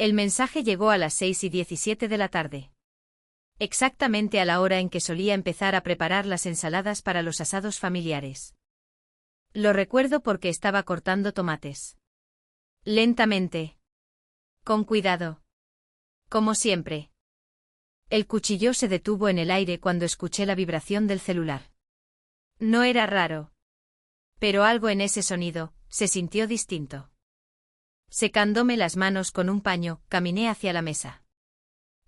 El mensaje llegó a las 6:17 de la tarde. Exactamente a la hora en que solía empezar a preparar las ensaladas para los asados familiares. Lo recuerdo porque estaba cortando tomates. Lentamente. Con cuidado. Como siempre. El cuchillo se detuvo en el aire cuando escuché la vibración del celular. No era raro. Pero algo en ese sonido se sintió distinto. Secándome las manos con un paño, caminé hacia la mesa.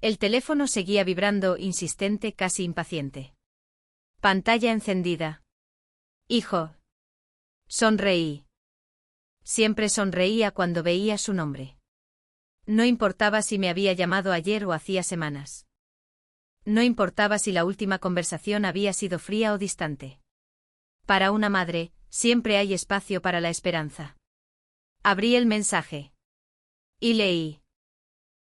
El teléfono seguía vibrando, insistente, casi impaciente. Pantalla encendida. Hijo. Sonreí. Siempre sonreía cuando veía su nombre. No importaba si me había llamado ayer o hacía semanas. No importaba si la última conversación había sido fría o distante. Para una madre, siempre hay espacio para la esperanza. Abrí el mensaje. Y leí.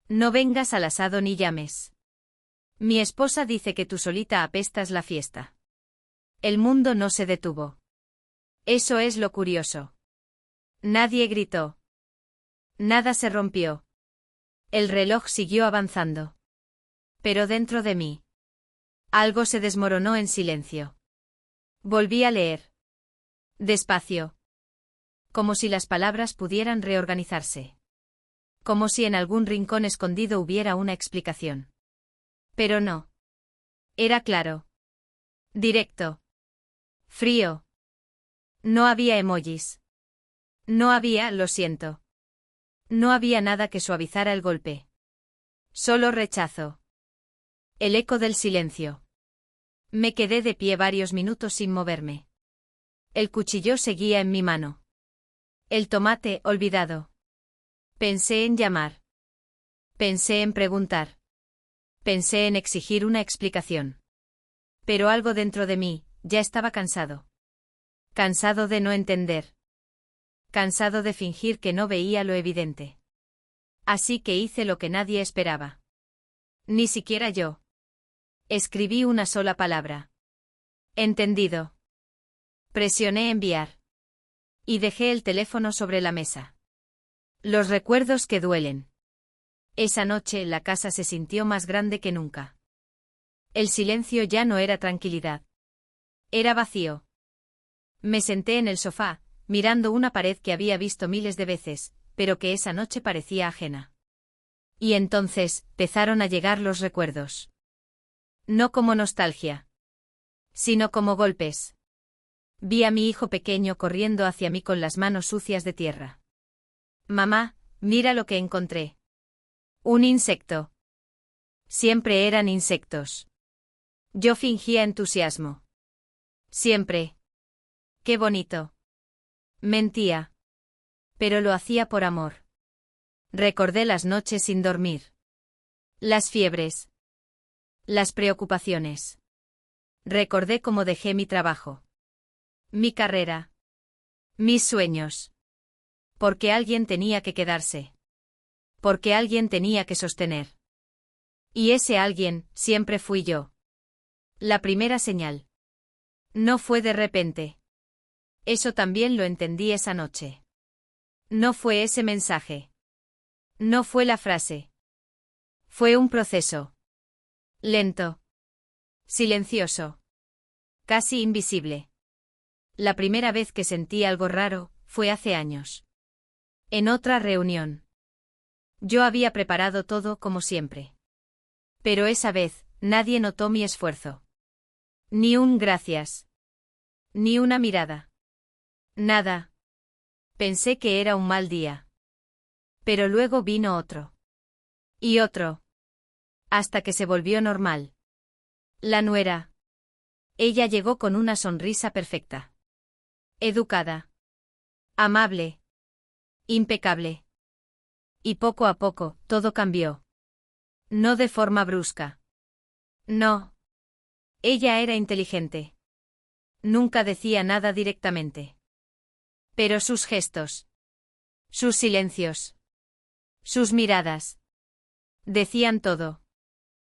No vengas al asado ni llames. Mi esposa dice que tú solita apestas la fiesta. El mundo no se detuvo. Eso es lo curioso. Nadie gritó. Nada se rompió. El reloj siguió avanzando. Pero dentro de mí. Algo se desmoronó en silencio. Volví a leer. Despacio. Como si las palabras pudieran reorganizarse. Como si en algún rincón escondido hubiera una explicación. Pero no. Era claro. Directo. Frío. No había emojis. No había, lo siento. No había nada que suavizara el golpe. Solo rechazo. El eco del silencio. Me quedé de pie varios minutos sin moverme. El cuchillo seguía en mi mano. El tomate olvidado. Pensé en llamar. Pensé en preguntar. Pensé en exigir una explicación. Pero algo dentro de mí ya estaba cansado. Cansado de no entender. Cansado de fingir que no veía lo evidente. Así que hice lo que nadie esperaba. Ni siquiera yo. Escribí una sola palabra. Entendido. Presioné enviar. Y dejé el teléfono sobre la mesa. Los recuerdos que duelen. Esa noche la casa se sintió más grande que nunca. El silencio ya no era tranquilidad. Era vacío. Me senté en el sofá, mirando una pared que había visto miles de veces, pero que esa noche parecía ajena. Y entonces, empezaron a llegar los recuerdos. No como nostalgia. Sino como golpes. Vi a mi hijo pequeño corriendo hacia mí con las manos sucias de tierra. Mamá, mira lo que encontré. Un insecto. Siempre eran insectos. Yo fingía entusiasmo. Siempre. Qué bonito. Mentía. Pero lo hacía por amor. Recordé las noches sin dormir. Las fiebres. Las preocupaciones. Recordé cómo dejé mi trabajo. Mi carrera. Mis sueños. Porque alguien tenía que quedarse. Porque alguien tenía que sostener. Y ese alguien siempre fui yo. La primera señal. No fue de repente. Eso también lo entendí esa noche. No fue ese mensaje. No fue la frase. Fue un proceso. Lento. Silencioso. Casi invisible. La primera vez que sentí algo raro fue hace años. En otra reunión. Yo había preparado todo como siempre. Pero esa vez, nadie notó mi esfuerzo. Ni un gracias. Ni una mirada. Nada. Pensé que era un mal día. Pero luego vino otro. Y otro. Hasta que se volvió normal. La nuera. Ella llegó con una sonrisa perfecta. Educada. Amable. Impecable. Y poco a poco, todo cambió. No de forma brusca. No. Ella era inteligente. Nunca decía nada directamente. Pero sus gestos. Sus silencios. Sus miradas. Decían todo.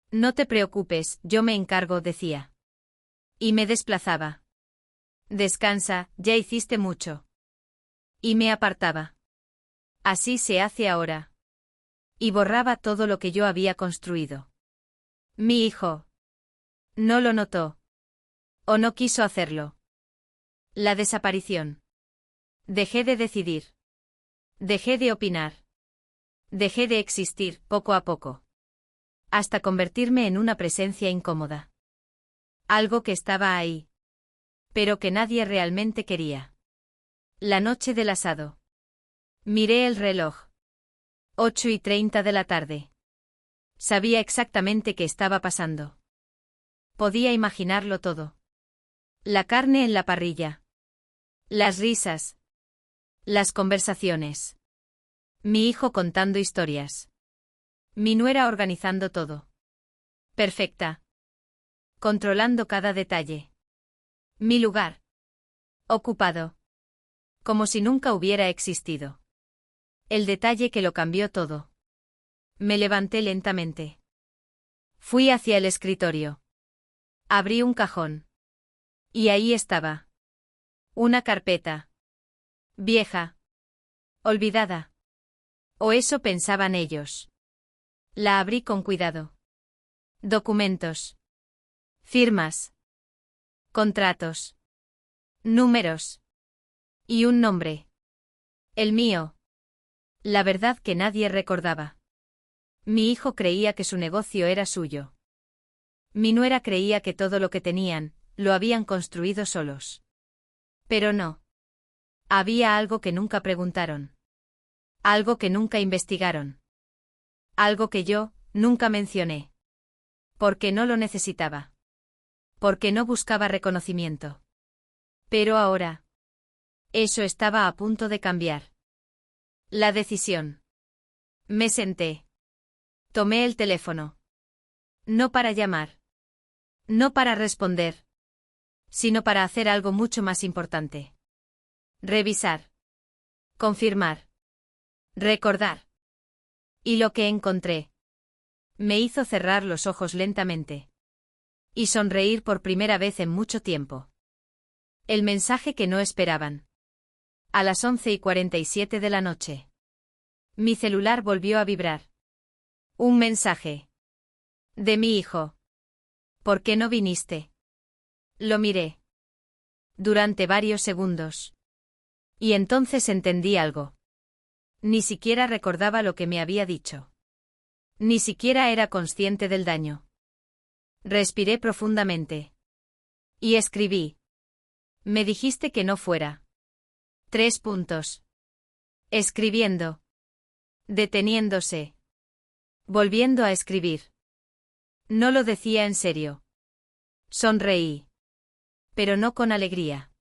No te preocupes, yo me encargo, decía. Y me desplazaba. Descansa, ya hiciste mucho. Y me apartaba. Así se hace ahora. Y borraba todo lo que yo había construido. Mi hijo. No lo notó. O no quiso hacerlo. La desaparición. Dejé de decidir. Dejé de opinar. Dejé de existir, poco a poco. Hasta convertirme en una presencia incómoda. Algo que estaba ahí. Pero que nadie realmente quería. La noche del asado. Miré el reloj. 8:30 de la tarde. Sabía exactamente qué estaba pasando. Podía imaginarlo todo. La carne en la parrilla. Las risas. Las conversaciones. Mi hijo contando historias. Mi nuera organizando todo. Perfecta. Controlando cada detalle. Mi lugar. Ocupado. Como si nunca hubiera existido. El detalle que lo cambió todo. Me levanté lentamente. Fui hacia el escritorio. Abrí un cajón. Y ahí estaba. Una carpeta. Vieja. Olvidada. O eso pensaban ellos. La abrí con cuidado. Documentos. Firmas. Contratos. Números. Y un nombre. El mío. La verdad que nadie recordaba. Mi hijo creía que su negocio era suyo. Mi nuera creía que todo lo que tenían, lo habían construido solos. Pero no. Había algo que nunca preguntaron. Algo que nunca investigaron. Algo que yo, nunca mencioné. Porque no lo necesitaba. Porque no buscaba reconocimiento. Pero ahora. Eso estaba a punto de cambiar. La decisión. Me senté. Tomé el teléfono. No para llamar. No para responder. Sino para hacer algo mucho más importante. Revisar. Confirmar. Recordar. Y lo que encontré. Me hizo cerrar los ojos lentamente. Y sonreír por primera vez en mucho tiempo. El mensaje que no esperaban. A las 11:47 de la noche. Mi celular volvió a vibrar. Un mensaje. De mi hijo. ¿Por qué no viniste? Lo miré. Durante varios segundos. Y entonces entendí algo. Ni siquiera recordaba lo que me había dicho. Ni siquiera era consciente del daño. Respiré profundamente. Y escribí. Me dijiste que no fuera. 3 puntos. Escribiendo. Deteniéndose. Volviendo a escribir. No lo decía en serio. Sonreí. Pero no con alegría.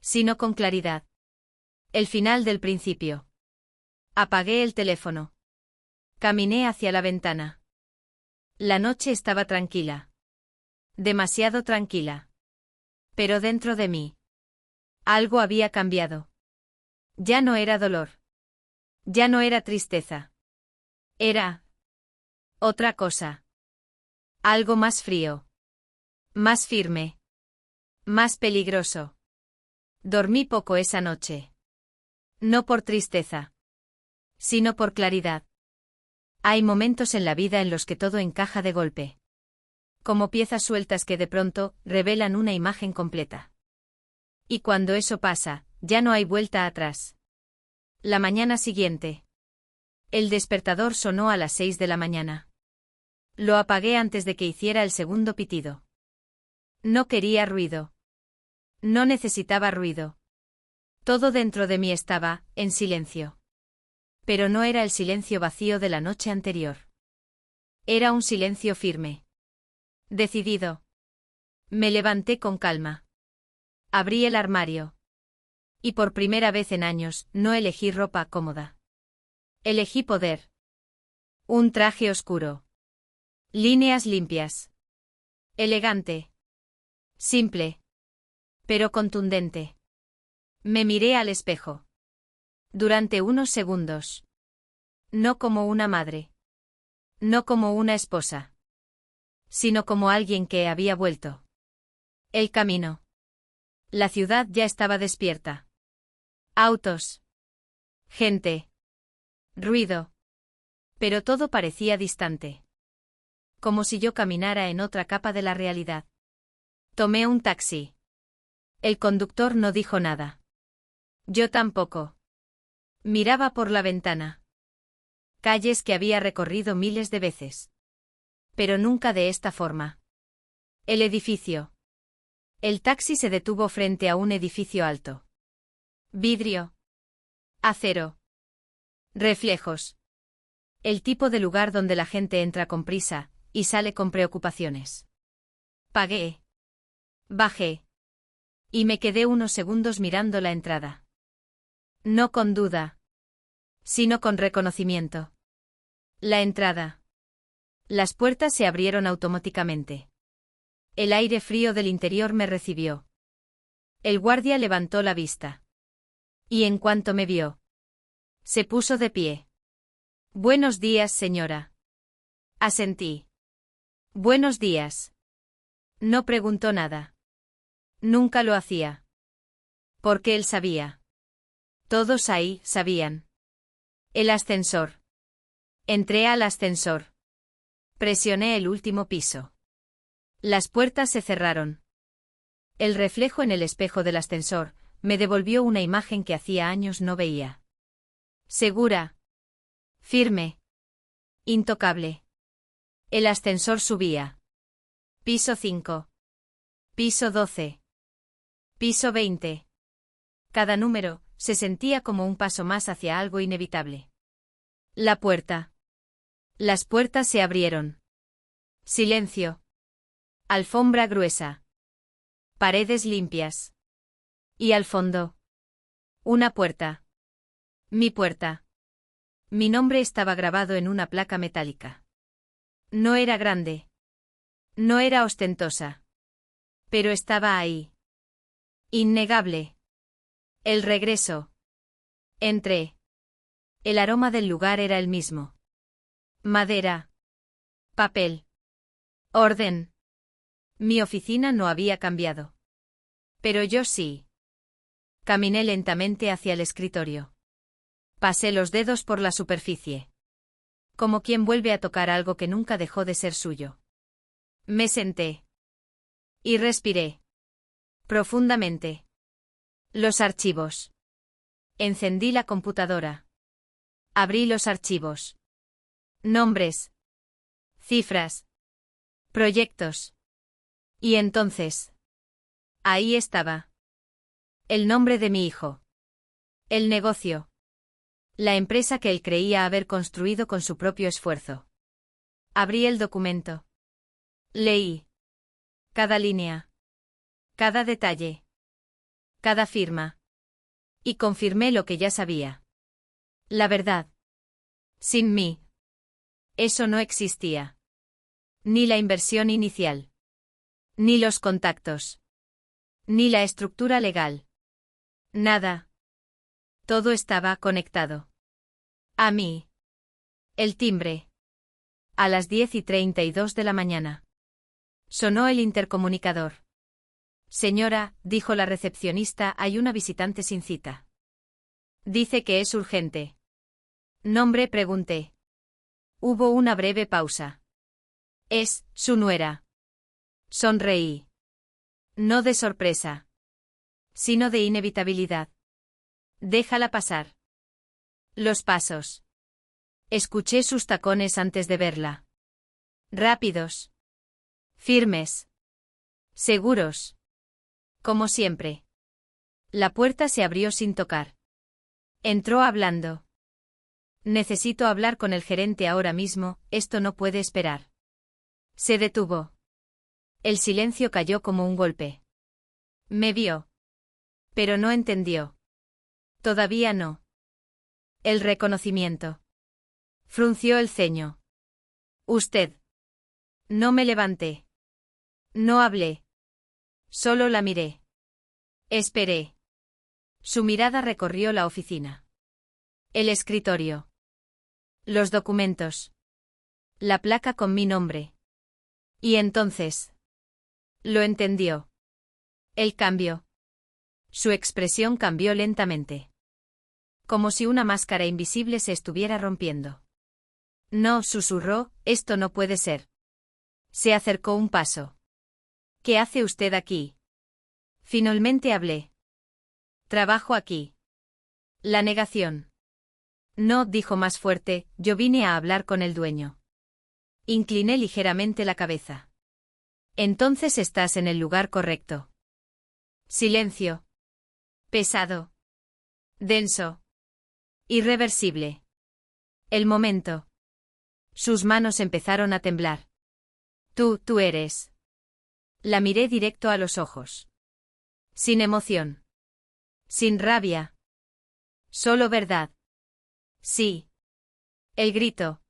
Sino con claridad. El final del principio. Apagué el teléfono. Caminé hacia la ventana. La noche estaba tranquila. Demasiado tranquila. Pero dentro de mí. Algo había cambiado. Ya no era dolor. Ya no era tristeza. Era otra cosa. Algo más frío. Más firme. Más peligroso. Dormí poco esa noche. No por tristeza. Sino por claridad. Hay momentos en la vida en los que todo encaja de golpe. Como piezas sueltas que de pronto revelan una imagen completa. Y cuando eso pasa, ya no hay vuelta atrás. La mañana siguiente. El despertador sonó a las 6 de la mañana. Lo apagué antes de que hiciera el segundo pitido. No quería ruido. No necesitaba ruido. Todo dentro de mí estaba, en silencio. Pero no era el silencio vacío de la noche anterior. Era un silencio firme. Decidido. Me levanté con calma. Abrí el armario. Y por primera vez en años, no elegí ropa cómoda. Elegí poder. Un traje oscuro. Líneas limpias. Elegante. Simple. Pero contundente. Me miré al espejo. Durante unos segundos. No como una madre. No como una esposa. Sino como alguien que había vuelto. El camino. La ciudad ya estaba despierta. Autos. Gente. Ruido. Pero todo parecía distante. Como si yo caminara en otra capa de la realidad. Tomé un taxi. El conductor no dijo nada. Yo tampoco. Miraba por la ventana. Calles que había recorrido miles de veces. Pero nunca de esta forma. El edificio. El taxi se detuvo frente a un edificio alto. Vidrio. Acero. Reflejos. El tipo de lugar donde la gente entra con prisa y sale con preocupaciones. Pagué. Bajé. Y me quedé unos segundos mirando la entrada. No con duda, sino con reconocimiento. La entrada. Las puertas se abrieron automáticamente. El aire frío del interior me recibió. El guardia levantó la vista. Y en cuanto me vio, se puso de pie. Buenos días, señora. Asentí. Buenos días. No preguntó nada. Nunca lo hacía. Porque él sabía. Todos ahí sabían. El ascensor. Entré al ascensor. Presioné el último piso. Las puertas se cerraron. El reflejo en el espejo del ascensor me devolvió una imagen que hacía años no veía. Segura. Firme. Intocable. El ascensor subía. Piso 5. Piso 12. Piso 20. Cada número se sentía como un paso más hacia algo inevitable. La puerta. Las puertas se abrieron. Silencio. Alfombra gruesa. Paredes limpias. Y al fondo. Una puerta. Mi puerta. Mi nombre estaba grabado en una placa metálica. No era grande. No era ostentosa. Pero estaba ahí. Innegable. El regreso. Entré. El aroma del lugar era el mismo. Madera. Papel. Orden. Mi oficina no había cambiado. Pero yo sí. Caminé lentamente hacia el escritorio. Pasé los dedos por la superficie. Como quien vuelve a tocar algo que nunca dejó de ser suyo. Me senté. Y respiré. Profundamente. Los archivos. Encendí la computadora. Abrí los archivos. Nombres. Cifras. Proyectos. Y entonces. Ahí estaba. El nombre de mi hijo. El negocio. La empresa que él creía haber construido con su propio esfuerzo. Abrí el documento. Leí. Cada línea. Cada detalle. Cada firma. Y confirmé lo que ya sabía. La verdad. Sin mí. Eso no existía. Ni la inversión inicial. Ni los contactos. Ni la estructura legal. Nada. Todo estaba conectado. A mí. El timbre. A las 10:32 de la mañana. Sonó el intercomunicador. Señora, dijo la recepcionista, hay una visitante sin cita. Dice que es urgente. ¿Nombre? Pregunté. Hubo una breve pausa. Es su nuera. Sonreí. No de sorpresa. Sino de inevitabilidad. Déjala pasar. Los pasos. Escuché sus tacones antes de verla. Rápidos. Firmes. Seguros. Como siempre. La puerta se abrió sin tocar. Entró hablando. Necesito hablar con el gerente ahora mismo, esto no puede esperar. Se detuvo. El silencio cayó como un golpe. Me vio. Pero no entendió. Todavía no. El reconocimiento. Frunció el ceño. Usted. No me levanté. No hablé. Solo la miré. Esperé. Su mirada recorrió la oficina. El escritorio. Los documentos. La placa con mi nombre. Y entonces. Lo entendió. El cambio. Su expresión cambió lentamente. Como si una máscara invisible se estuviera rompiendo. No, susurró, esto no puede ser. Se acercó un paso. ¿Qué hace usted aquí? Finalmente hablé. Trabajo aquí. La negación. No, dijo más fuerte, yo vine a hablar con el dueño. Incliné ligeramente la cabeza. Entonces estás en el lugar correcto. Silencio. Pesado. Denso. Irreversible. El momento. Sus manos empezaron a temblar. Tú eres. La miré directo a los ojos. Sin emoción. Sin rabia. Solo verdad. Sí. El grito.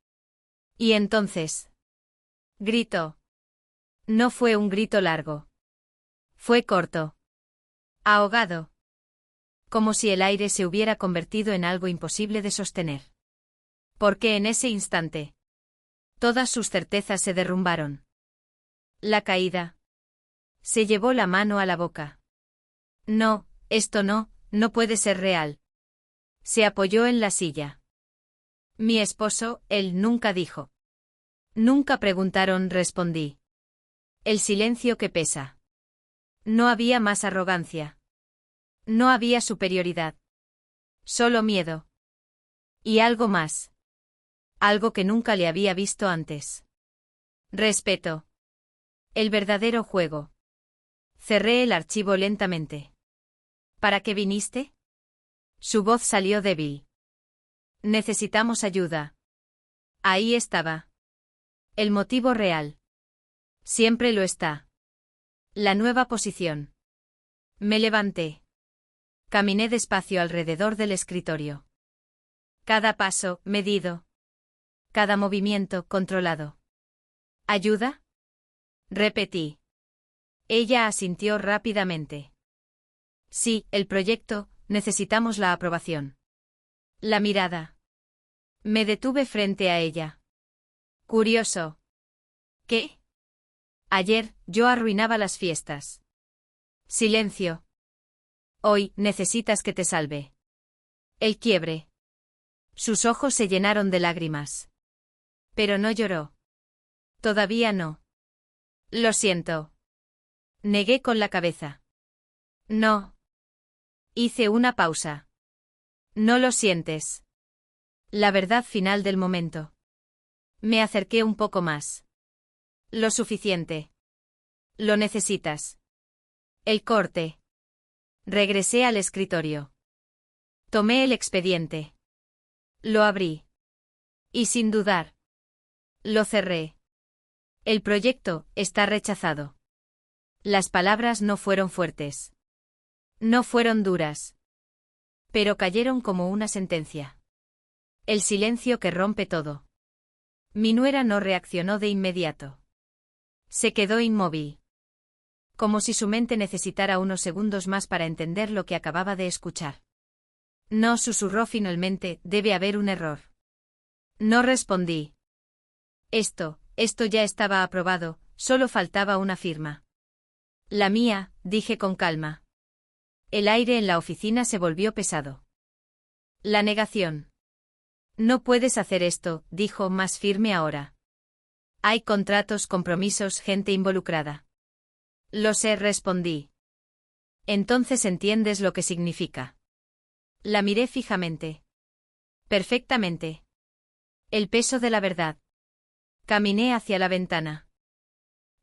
Y entonces. Gritó. No fue un grito largo. Fue corto. Ahogado. Como si el aire se hubiera convertido en algo imposible de sostener. Porque en ese instante. Todas sus certezas se derrumbaron. La caída. Se llevó la mano a la boca. No, esto no puede ser real. Se apoyó en la silla. Mi esposo, él nunca dijo. Nunca preguntaron, respondí. El silencio que pesa. No había más arrogancia. No había superioridad. Solo miedo. Y algo más. Algo que nunca le había visto antes. Respeto. El verdadero juego. Cerré el archivo lentamente. ¿Para qué viniste? Su voz salió débil. Necesitamos ayuda. Ahí estaba. El motivo real. Siempre lo está. La nueva posición. Me levanté. Caminé despacio alrededor del escritorio. Cada paso, medido. Cada movimiento, controlado. ¿Ayuda? Repetí. Ella asintió rápidamente. Sí, el proyecto, necesitamos la aprobación. La mirada. Me detuve frente a ella. Curioso. ¿Qué? Ayer, yo arruinaba las fiestas. Silencio. Hoy, necesitas que te salve. El quiebre. Sus ojos se llenaron de lágrimas. Pero no lloró. Todavía no. Lo siento. Negué con la cabeza. No. Hice una pausa. No lo sientes. La verdad final del momento. Me acerqué un poco más. Lo suficiente. Lo necesitas. El corte. Regresé al escritorio. Tomé el expediente. Lo abrí. Y sin dudar. Lo cerré. El proyecto está rechazado. Las palabras no fueron fuertes. No fueron duras. Pero cayeron como una sentencia. El silencio que rompe todo. Mi nuera no reaccionó de inmediato. Se quedó inmóvil. Como si su mente necesitara unos segundos más para entender lo que acababa de escuchar. No, susurró finalmente, debe haber un error. No respondí. Esto ya estaba aprobado, solo faltaba una firma. La mía, dije con calma. El aire en la oficina se volvió pesado. La negación. No puedes hacer esto, dijo más firme ahora. Hay contratos, compromisos, gente involucrada. Lo sé, respondí. Entonces entiendes lo que significa. La miré fijamente. Perfectamente. El peso de la verdad. Caminé hacia la ventana.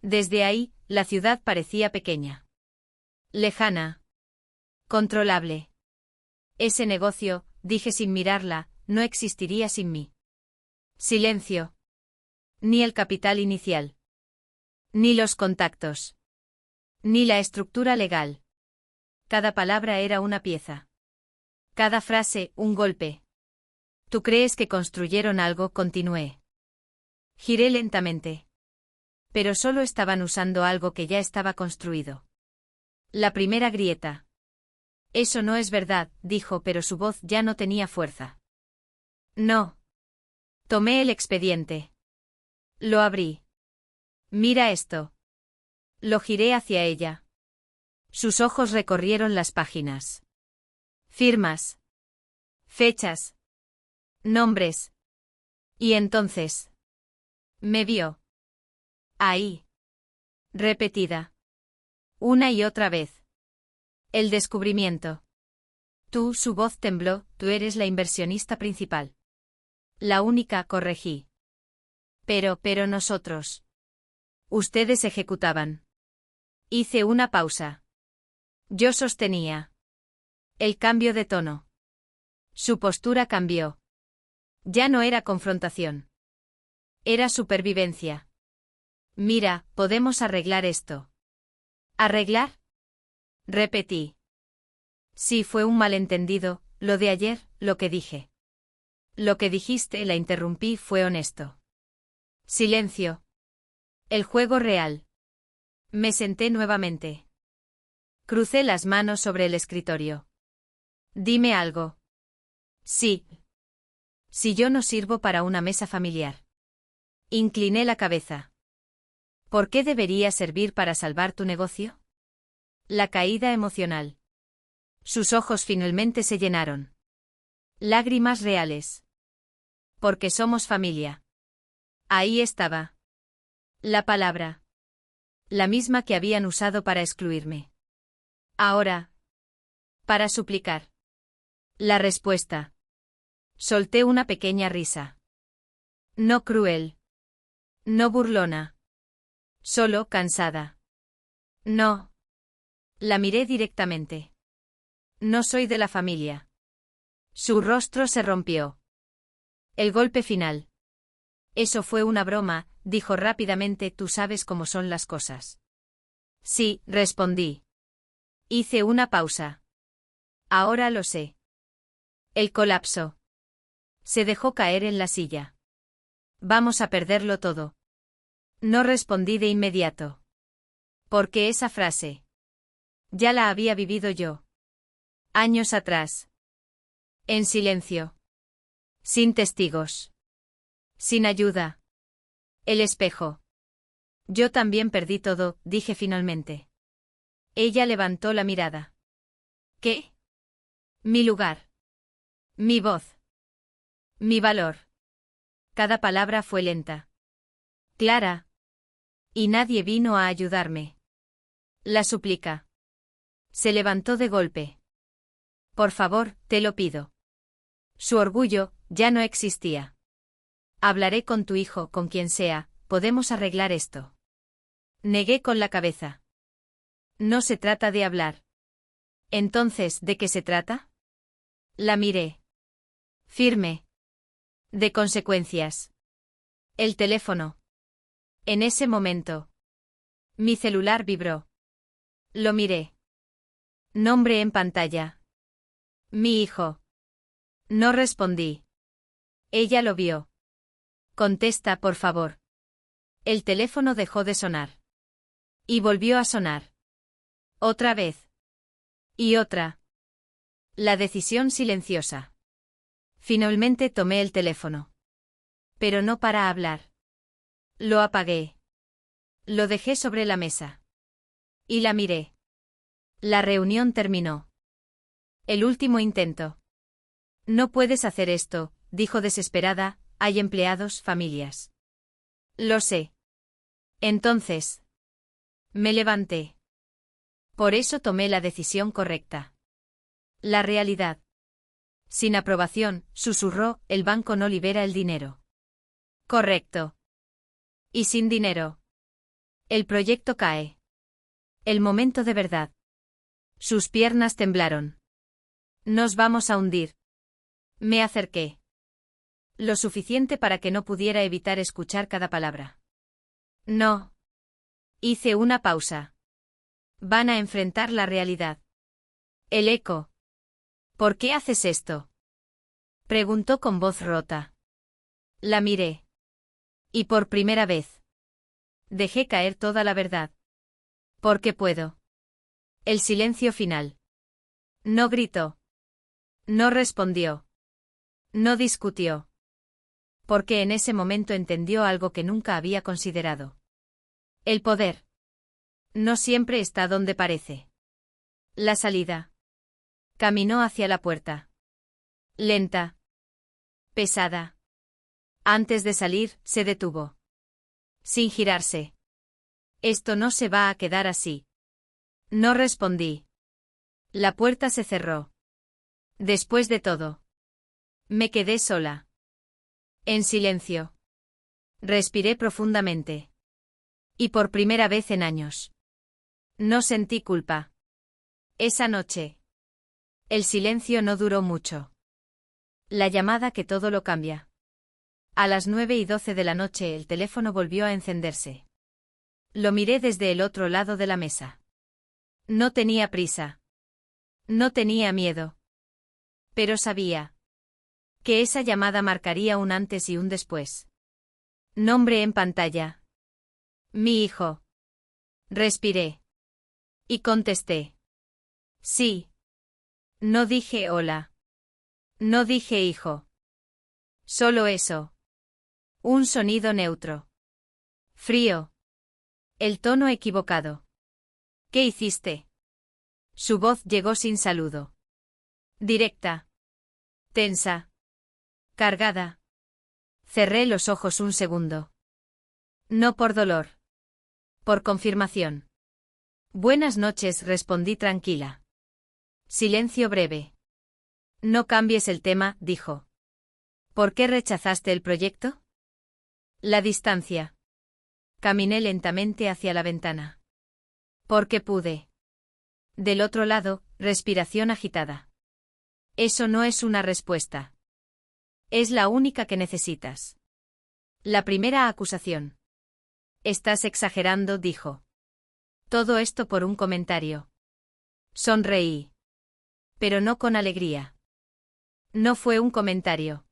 Desde ahí, la ciudad parecía pequeña. Lejana. Controlable. Ese negocio, dije sin mirarla, no existiría sin mí. Silencio. Ni el capital inicial. Ni los contactos. Ni la estructura legal. Cada palabra era una pieza. Cada frase, un golpe. ¿Tú crees que construyeron algo? Continué. Giré lentamente. Pero solo estaban usando algo que ya estaba construido. La primera grieta. Eso no es verdad, dijo, pero su voz ya no tenía fuerza. No. Tomé el expediente. Lo abrí. Mira esto. Lo giré hacia ella. Sus ojos recorrieron las páginas. Firmas. Fechas. Nombres. Y entonces. Me vio. Ahí. Repetida. Una y otra vez. El descubrimiento. Tú, su voz tembló, tú eres la inversionista principal. La única, corregí. Pero nosotros. Ustedes ejecutaban. Hice una pausa. Yo sostenía. El cambio de tono. Su postura cambió. Ya no era confrontación. Era supervivencia. Mira, podemos arreglar esto. ¿Arreglar? Repetí. Sí, fue un malentendido, lo de ayer, lo que dije. Lo que dijiste, la interrumpí, fue honesto. Silencio. El juego real. Me senté nuevamente. Crucé las manos sobre el escritorio. Dime algo. Sí. Si yo no sirvo para una mesa familiar. Incliné la cabeza. ¿Por qué debería servir para salvar tu negocio? La caída emocional. Sus ojos finalmente se llenaron. Lágrimas reales. Porque somos familia. Ahí estaba. La palabra. La misma que habían usado para excluirme. Ahora. Para suplicar. La respuesta. Solté una pequeña risa. No cruel. No burlona. Solo cansada. No. La miré directamente. No soy de la familia. Su rostro se rompió. El golpe final. Eso fue una broma, dijo rápidamente, tú sabes cómo son las cosas. Sí, respondí. Hice una pausa. Ahora lo sé. El colapso. Se dejó caer en la silla. Vamos a perderlo todo. No respondí de inmediato. Porque esa frase. Ya la había vivido yo. Años atrás. En silencio. Sin testigos. Sin ayuda. El espejo. Yo también perdí todo, dije finalmente. Ella levantó la mirada. ¿Qué? Mi lugar. Mi voz. Mi valor. Cada palabra fue lenta. Clara. Y nadie vino a ayudarme. La súplica. Se levantó de golpe. Por favor, te lo pido. Su orgullo ya no existía. Hablaré con tu hijo, con quien sea, podemos arreglar esto. Negué con la cabeza. No se trata de hablar. Entonces, ¿de qué se trata? La miré. Firme. De consecuencias. El teléfono. En ese momento. Mi celular vibró. Lo miré. Nombre en pantalla. Mi hijo. No respondí. Ella lo vio. Contesta, por favor. El teléfono dejó de sonar. Y volvió a sonar. Otra vez. Y otra. La decisión silenciosa. Finalmente tomé el teléfono. Pero no para hablar. Lo apagué. Lo dejé sobre la mesa. Y la miré. La reunión terminó. El último intento. No puedes hacer esto, dijo desesperada, hay empleados, familias. Lo sé. Entonces. Me levanté. Por eso tomé la decisión correcta. La realidad. Sin aprobación, susurró, el banco no libera el dinero. Correcto. Y sin dinero. El proyecto cae. El momento de verdad. Sus piernas temblaron. Nos vamos a hundir. Me acerqué. Lo suficiente para que no pudiera evitar escuchar cada palabra. No. Hice una pausa. Van a enfrentar la realidad. El eco. ¿Por qué haces esto? Preguntó con voz rota. La miré. Y por primera vez. Dejé caer toda la verdad. Porque puedo. El silencio final. No gritó. No respondió. No discutió. Porque en ese momento entendió algo que nunca había considerado. El poder. No siempre está donde parece. La salida. Caminó hacia la puerta. Lenta. Pesada. Antes de salir, se detuvo. Sin girarse. Esto no se va a quedar así. No respondí. La puerta se cerró. Después de todo. Me quedé sola. En silencio. Respiré profundamente. Y por primera vez en años. No sentí culpa. Esa noche. El silencio no duró mucho. La llamada que todo lo cambia. A las 9:12 de la noche el teléfono volvió a encenderse. Lo miré desde el otro lado de la mesa. No tenía prisa. No tenía miedo. Pero sabía que esa llamada marcaría un antes y un después. Nombre en pantalla. Mi hijo. Respiré. Y contesté. Sí. No dije hola. No dije hijo. Solo eso. Un sonido neutro. Frío. El tono equivocado. ¿Qué hiciste? Su voz llegó sin saludo. Directa. Tensa. Cargada. Cerré los ojos un segundo. No por dolor. Por confirmación. Buenas noches, respondí tranquila. Silencio breve. No cambies el tema, dijo. ¿Por qué rechazaste el proyecto? La distancia. Caminé lentamente hacia la ventana. Porque pude. Del otro lado, respiración agitada. Eso no es una respuesta. Es la única que necesitas. La primera acusación. Estás exagerando, dijo. Todo esto por un comentario. Sonreí. Pero no con alegría. No fue un comentario.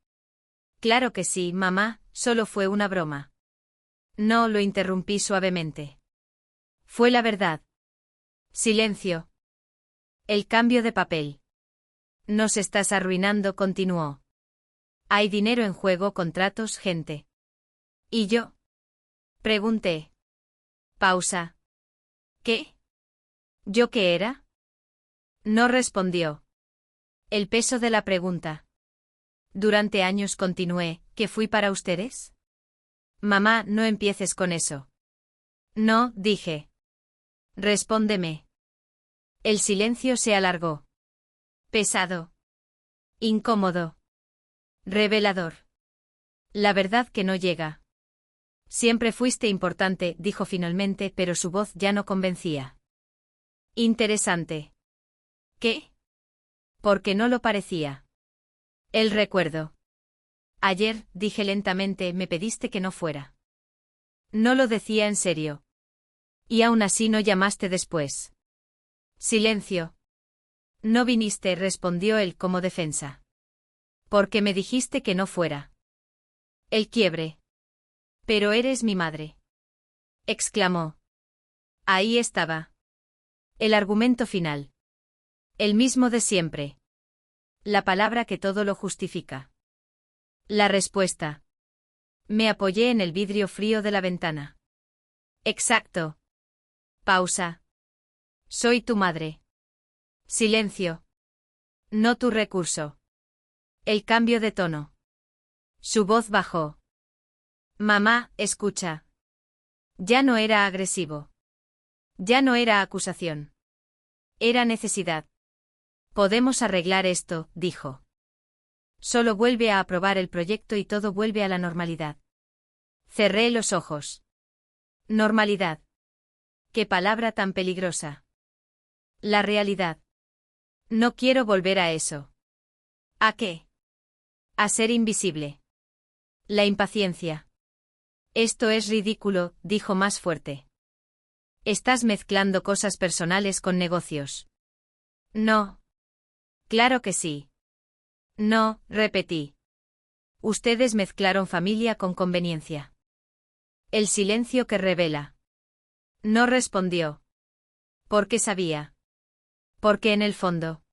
Claro que sí, mamá, solo fue una broma. No, lo interrumpí suavemente. Fue la verdad. Silencio. El cambio de papel. Nos estás arruinando, continuó. Hay dinero en juego, contratos, gente. ¿Y yo? Pregunté. Pausa. ¿Qué? ¿Yo qué era? No respondió. El peso de la pregunta. Durante años continué, ¿qué fui para ustedes? Mamá, no empieces con eso. No, dije. Respóndeme. El silencio se alargó. Pesado. Incómodo. Revelador. La verdad que no llega. Siempre fuiste importante, dijo finalmente, pero su voz ya no convencía. Interesante. ¿Qué? Porque no lo parecía. El recuerdo. Ayer, dije lentamente, me pediste que no fuera. No lo decía en serio. Y aún así no llamaste después. Silencio. No viniste, respondió él como defensa. Porque me dijiste que no fuera. El quiebre. Pero eres mi madre. Exclamó. Ahí estaba. El argumento final. El mismo de siempre. La palabra que todo lo justifica. La respuesta. Me apoyé en el vidrio frío de la ventana. Exacto. Pausa. Soy tu madre. Silencio. No tu recurso. El cambio de tono. Su voz bajó. Mamá, escucha. Ya no era agresivo. Ya no era acusación. Era necesidad. Podemos arreglar esto, dijo. Solo vuelve a aprobar el proyecto y todo vuelve a la normalidad. Cerré los ojos. Normalidad. Qué palabra tan peligrosa. La realidad. No quiero volver a eso. ¿A qué? A ser invisible. La impaciencia. Esto es ridículo, dijo más fuerte. Estás mezclando cosas personales con negocios. No. Claro que sí. No, repetí. Ustedes mezclaron familia con conveniencia. El silencio que revela. No respondió. Porque sabía. Porque en el fondo.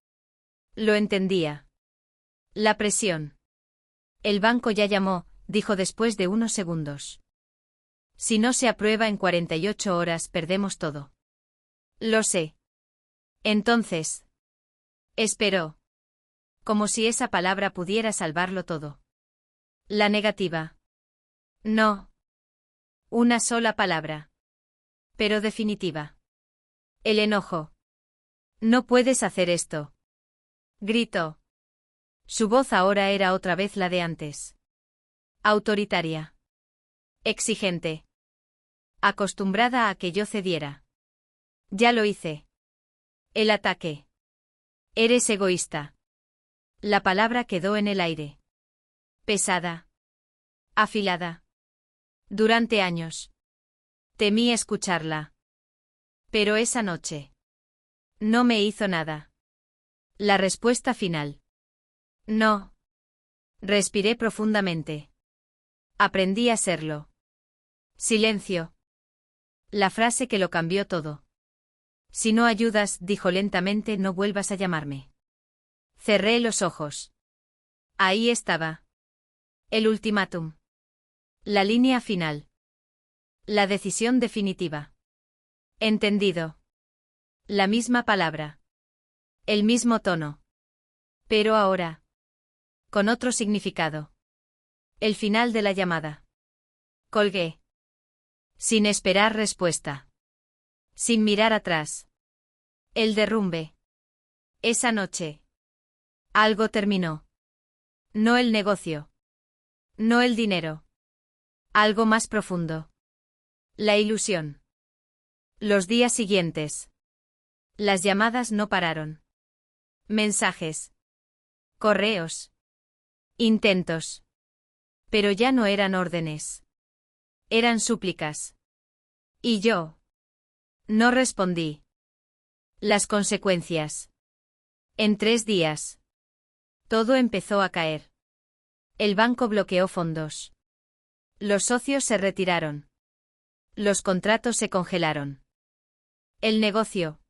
Lo entendía. La presión. El banco ya llamó, dijo después de unos segundos. Si no se aprueba en 48 horas, perdemos todo. Lo sé. Entonces. Esperó. Como si esa palabra pudiera salvarlo todo. La negativa. No. Una sola palabra. Pero definitiva. El enojo. No puedes hacer esto. Gritó. Su voz ahora era otra vez la de antes. Autoritaria. Exigente. Acostumbrada a que yo cediera. Ya lo hice. El ataque. Eres egoísta. La palabra quedó en el aire. Pesada. Afilada. Durante años. Temí escucharla. Pero esa noche. No me hizo nada. La respuesta final. No. Respiré profundamente. Aprendí a serlo. Silencio. La frase que lo cambió todo. Si no ayudas, dijo lentamente, no vuelvas a llamarme. Cerré los ojos. Ahí estaba. El ultimátum. La línea final. La decisión definitiva. Entendido. La misma palabra. El mismo tono. Pero ahora. Con otro significado. El final de la llamada. Colgué. Sin esperar respuesta. Sin mirar atrás. El derrumbe. Esa noche. Algo terminó. No el negocio. No el dinero. Algo más profundo. La ilusión. Los días siguientes. Las llamadas no pararon. Mensajes. Correos. Intentos. Pero ya no eran órdenes. Eran súplicas. Y yo. No respondí. Las consecuencias. En 3 días. Todo empezó a caer. El banco bloqueó fondos. Los socios se retiraron. Los contratos se congelaron. El negocio.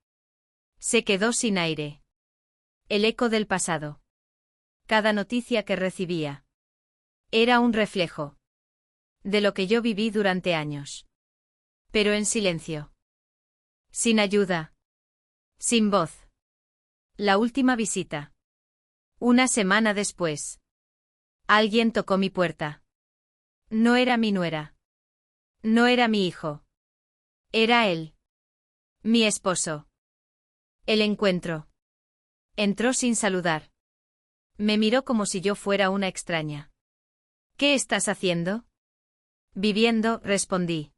Se quedó sin aire. El eco del pasado. Cada noticia que recibía. Era un reflejo. De lo que yo viví durante años. Pero en silencio. Sin ayuda. Sin voz. La última visita. Una semana después. Alguien tocó mi puerta. No era mi nuera. No era mi hijo. Era él. Mi esposo. El encuentro. Entró sin saludar. Me miró como si yo fuera una extraña. ¿Qué estás haciendo? Viviendo, respondí.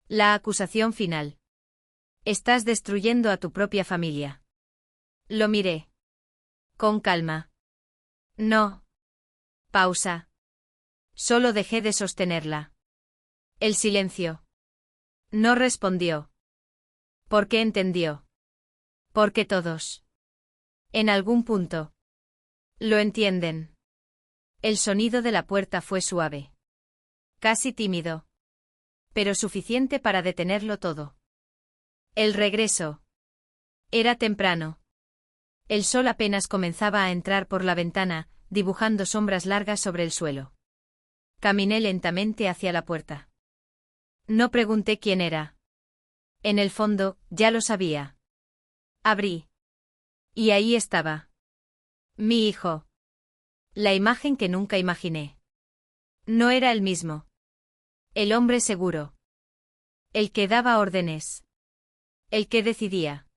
La acusación final. Estás destruyendo a tu propia familia. Lo miré. Con calma. No. Pausa. Solo dejé de sostenerla. El silencio. No respondió. ¿Por qué entendió? Porque todos. En algún punto. Lo entienden. El sonido de la puerta fue suave. Casi tímido. Pero suficiente para detenerlo todo. El regreso. Era temprano. El sol apenas comenzaba a entrar por la ventana, dibujando sombras largas sobre el suelo. Caminé lentamente hacia la puerta. No pregunté quién era. En el fondo, ya lo sabía. Abrí. Y ahí estaba. Mi hijo. La imagen que nunca imaginé. No era el mismo. El hombre seguro. El que daba órdenes. El que decidía.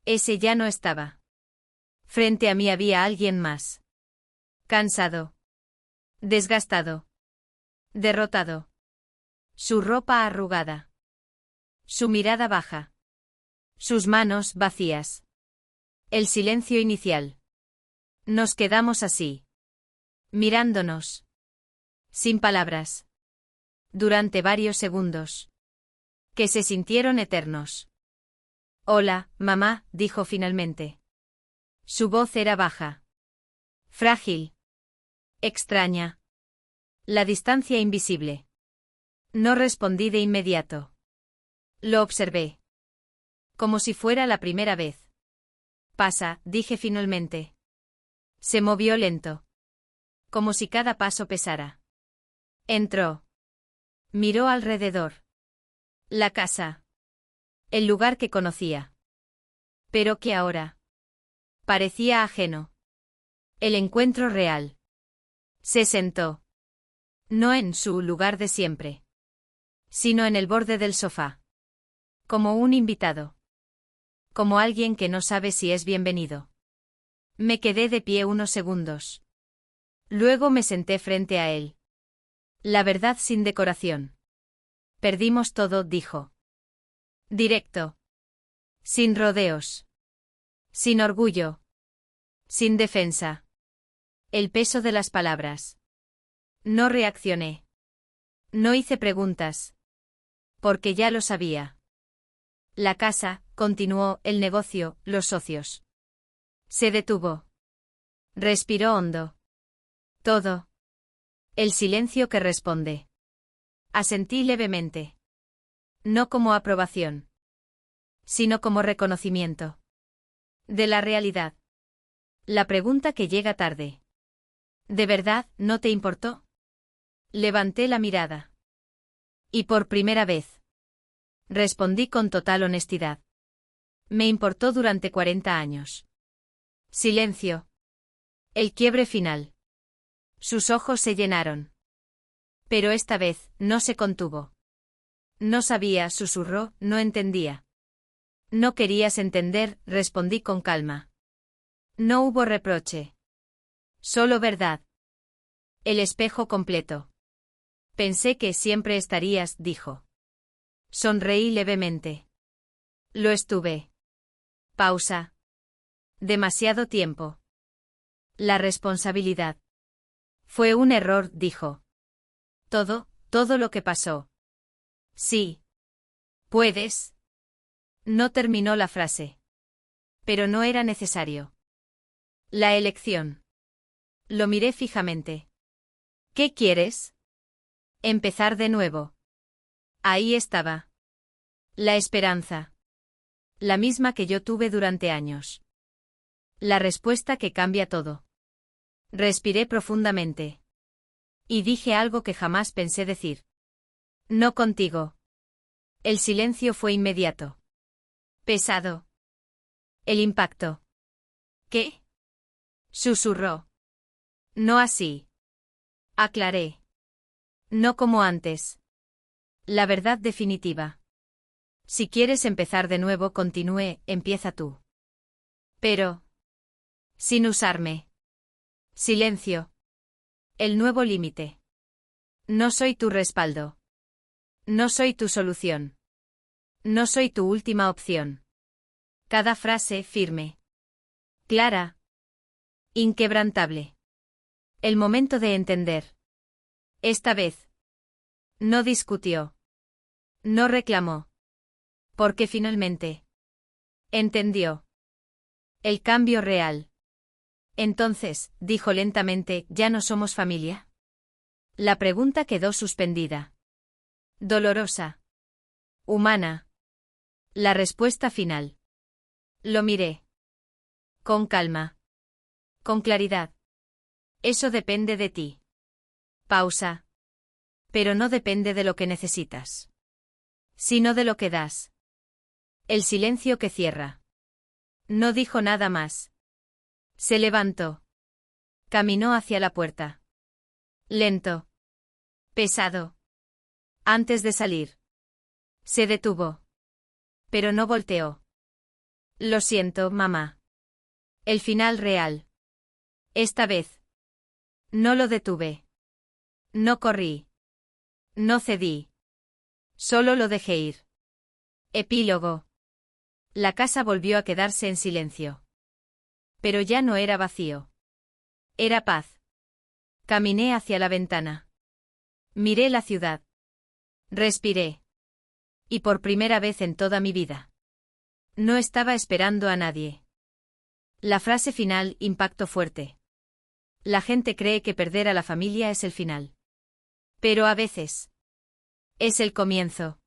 Ese ya no estaba. Frente a mí había alguien más. Cansado. Desgastado. Derrotado. Su ropa arrugada. Su mirada baja. Sus manos vacías. El silencio inicial. Nos quedamos así. Mirándonos. Sin palabras. Durante varios segundos. Que se sintieron eternos. Hola, mamá, dijo finalmente. Su voz era baja. Frágil. Extraña. La distancia invisible. No respondí de inmediato. Lo observé. Como si fuera la primera vez. Pasa, dije finalmente. Se movió lento. Como si cada paso pesara. Entró. Miró alrededor. La casa. El lugar que conocía. Pero que ahora. Parecía ajeno. El encuentro real. Se sentó. No en su lugar de siempre, sino en el borde del sofá. Como un invitado. Como alguien que no sabe si es bienvenido. Me quedé de pie unos segundos. Luego me senté frente a él. La verdad sin decoración. Perdimos todo, dijo. Directo. Sin rodeos. Sin orgullo. Sin defensa. El peso de las palabras. No reaccioné. No hice preguntas. Porque ya lo sabía. La casa, continuó, el negocio, los socios. Se detuvo. Respiró hondo. Todo. El silencio que responde. Asentí levemente. No como aprobación. Sino como reconocimiento. De la realidad. La pregunta que llega tarde. ¿De verdad no te importó? Levanté la mirada. Y por primera vez. Respondí con total honestidad. Me importó durante 40 años. Silencio. El quiebre final. Sus ojos se llenaron. Pero esta vez, no se contuvo. No sabía, susurró, no entendía. No querías entender, respondí con calma. No hubo reproche. Solo verdad. El espejo completo. Pensé que siempre estarías, dijo. Sonreí levemente. Lo estuve. Pausa. Demasiado tiempo. La responsabilidad. Fue un error, dijo. Todo lo que pasó. Sí. Puedes. No terminó la frase. Pero no era necesario. La elección. Lo miré fijamente. ¿Qué quieres? Empezar de nuevo. Ahí estaba. La esperanza. La misma que yo tuve durante años. La respuesta que cambia todo. Respiré profundamente. Y dije algo que jamás pensé decir. No contigo. El silencio fue inmediato. Pesado. El impacto. ¿Qué? Susurró. No así. Aclaré. No como antes. La verdad definitiva. Si quieres empezar de nuevo, continué, empieza tú. Pero. Sin usarme. Silencio. El nuevo límite. No soy tu respaldo. No soy tu solución. No soy tu última opción. Cada frase firme. Clara. Inquebrantable. El momento de entender. Esta vez. No discutió. No reclamó. Porque finalmente. Entendió. El cambio real. Entonces, dijo lentamente, ¿ya no somos familia? La pregunta quedó suspendida. Dolorosa. Humana. La respuesta final. Lo miré. Con calma. Con claridad. Eso depende de ti. Pausa. Pero no depende de lo que necesitas. Sino de lo que das. El silencio que cierra. No dijo nada más. Se levantó. Caminó hacia la puerta. Lento. Pesado. Antes de salir. Se detuvo. Pero no volteó. Lo siento, mamá. El final real. Esta vez. No lo detuve. No corrí. No cedí. Solo lo dejé ir. Epílogo. La casa volvió a quedarse en silencio. Pero ya no era vacío. Era paz. Caminé hacia la ventana. Miré la ciudad. Respiré. Y por primera vez en toda mi vida. No estaba esperando a nadie. La frase final impactó fuerte. La gente cree que perder a la familia es el final. Pero a veces. Es el comienzo.